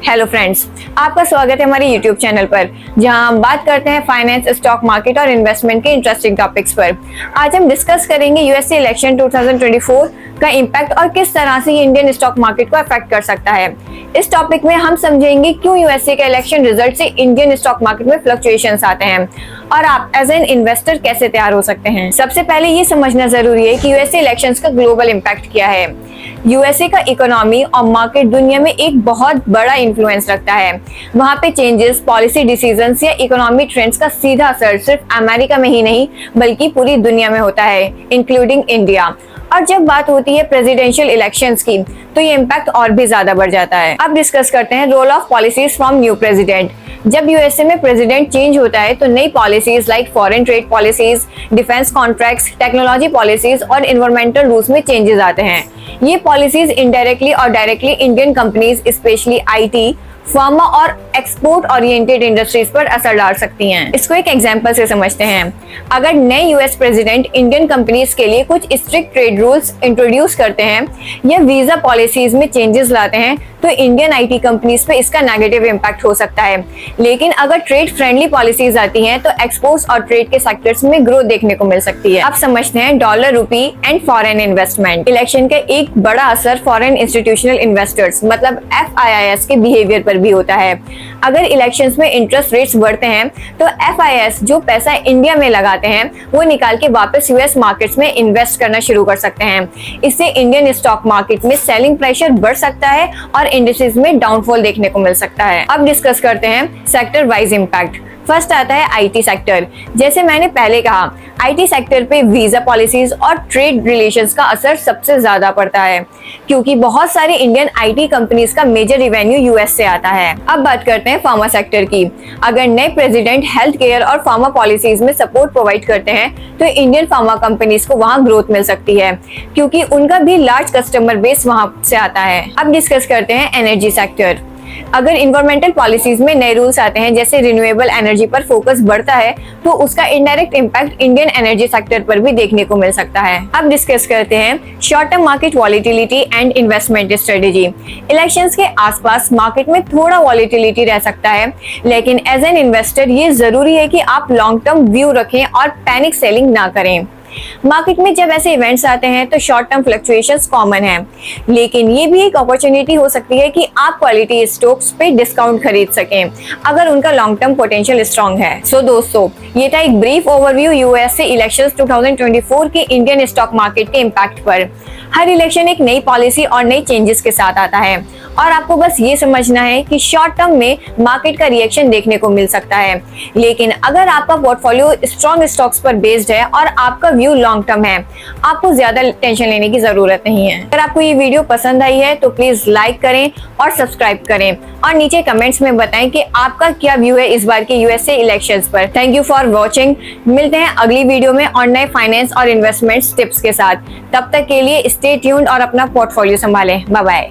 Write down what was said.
Hello friends, आपका स्वागत है हमारे यूट्यूब चैनल पर, जहां हम बात करते हैं फाइनेंस, स्टॉक मार्केट और इन्वेस्टमेंट के इंटरेस्टिंग टॉपिक्स पर। आज हम डिस्कस करेंगे यूएसए इलेक्शन 2024 का इम्पैक्ट और किस तरह से ये इंडियन स्टॉक मार्केट को अफेक्ट कर सकता है। इस टॉपिक में हम समझेंगे क्यों यूएसए के इलेक्शन रिजल्ट से इंडियन स्टॉक मार्केट में फ्लक्चुएशंस आते हैं और आप एज एन इन्वेस्टर कैसे तैयार हो सकते हैं। सबसे पहले ये समझना जरूरी है कि यूएसए इलेक्शंस का ग्लोबल इम्पैक्ट क्या है। यूएसए का इकोनॉमी और मार्केट दुनिया में एक बहुत बड़ा इन्फ्लुएंस रखता है। वहाँ पे चेंजेस, पॉलिसी डिसीजंस या इकोनॉमिक ट्रेंड्स का सीधा असर सिर्फ अमेरिका में ही नहीं बल्कि पूरी दुनिया में होता है, इंक्लूडिंग इंडिया। और जब बात होती है प्रेसिडेंशियल इलेक्शंस की, तो ये इम्पैक्ट और भी ज्यादा बढ़ जाता है। अब डिस्कस करते हैं role of policies from new president. जब यूएसए में प्रेसिडेंट चेंज होता है तो नई policies like foreign trade policies, defence contracts, technology policies और इन्वायरमेंटल रूल्स में चेंजेस आते हैं। ये पॉलिसीज इनडायरेक्टली और directly Indian companies, especially IT, pharma और एक्सपोर्ट ओरिएंटेड इंडस्ट्रीज पर असर डाल सकती हैं। इसको एक एग्जांपल से समझते हैं। अगर नए यूएस प्रेसिडेंट इंडियन कंपनीज के लिए कुछ स्ट्रिक्ट ट्रेड रूल्स इंट्रोड्यूस करते हैं या वीजा पॉलिसीज में चेंजेस लाते हैं तो इंडियन आईटी कंपनीज पे इसका नेगेटिव इम्पैक्ट हो सकता है। लेकिन अगर ट्रेड फ्रेंडली पॉलिसीज आती हैं तो एक्सपोर्ट्स और ट्रेड के सेक्टर्स में ग्रोथ देखने को मिल सकती है। अब समझते हैं dollar, rupee and foreign investment. Election का एक बड़ा असर फॉरेन इंस्टीट्यूशनल इन्वेस्टर्स मतलब FIIs के बिहेवियर पर भी होता है। अगर इलेक्शंस में इंटरेस्ट रेट्स बढ़ते हैं तो FIIs जो पैसा इंडिया में लगाते हैं वो निकाल के वापस यूएस मार्केट्स में इन्वेस्ट करना शुरू कर सकते हैं। इससे इंडियन स्टॉक मार्केट में सेलिंग प्रेशर बढ़ सकता है और इंडिसेस में डाउनफॉल देखने को मिल सकता है। अब डिस्कस करते हैं सेक्टर वाइज इम्पैक्ट। फर्स्ट आता है आईटी सेक्टर। जैसे मैंने पहले कहा, आईटी सेक्टर पे वीजा पॉलिसीज और ट्रेड रिलेशंस का असर सबसे ज्यादा पड़ता है क्योंकि बहुत सारे इंडियन आईटी कंपनीज का मेजर रेवेन्यू यूएस से आता है। अब बात करते हैं फार्मा सेक्टर की। अगर नए प्रेसिडेंट हेल्थ केयर और फार्मा पॉलिसीज में सपोर्ट प्रोवाइड करते हैं तो इंडियन फार्मा कंपनीज को वहां ग्रोथ मिल सकती है क्योंकि उनका भी लार्ज कस्टमर बेस वहां से आता है। अब डिस्कस करते हैं एनर्जी सेक्टर। अगर इन्वायरमेंटल पॉलिसीज में नए रूल्स आते हैं जैसे रिन्यूएबल एनर्जी पर फोकस बढ़ता है तो उसका indirect impact Indian energy sector पर भी देखने को मिल सकता है। अब डिस्कस करते हैं short term market volatility and investment strategy. Elections के आसपास मार्केट में थोड़ा वॉलेटिलिटी रह सकता है, लेकिन एज एन इन्वेस्टर ये जरूरी है कि आप लॉन्ग टर्म व्यू रखें और पैनिक सेलिंग ना करें। मार्केट में जब ऐसे इवेंट्स आते हैं तो शॉर्ट टर्म फ्लक्चुएशंस कॉमन है, लेकिन ये भी एक अपॉर्चुनिटी हो सकती है कि आप क्वालिटी स्टॉक्स पे डिस्काउंट खरीद सकें अगर उनका लॉन्ग टर्म पोटेंशियल स्ट्रांग है। सो दोस्तों, ये था एक ब्रीफ ओवरव्यू यूएसए इलेक्शंस 2024 के इंडियन स्टॉक मार्केट के इम्पैक्ट पर। हर इलेक्शन एक नई पॉलिसी और नई चेंजेस के साथ आता है और आपको बस ये समझना है कि शॉर्ट टर्म में मार्केट का रिएक्शन देखने को मिल सकता है, लेकिन अगर आपका पोर्टफोलियो स्ट्रॉन्ग स्टॉक्स पर बेस्ड है और आपका व्यू लॉन्ग टर्म है, आपको ज्यादा टेंशन लेने की जरूरत नहीं है। अगर आपको ये वीडियो पसंद आई है तो प्लीज लाइक करें और सब्सक्राइब करें और नीचे कमेंट्स में बताएं कि आपका क्या व्यू है इस बार के यूएसए इलेक्शंस पर। Thank you for watching. मिलते हैं अगली वीडियो में और नए फाइनेंस और इन्वेस्टमेंट टिप्स के साथ। तब तक के लिए स्टे ट्यून्ड और अपना पोर्टफोलियो संभालें। Bye bye.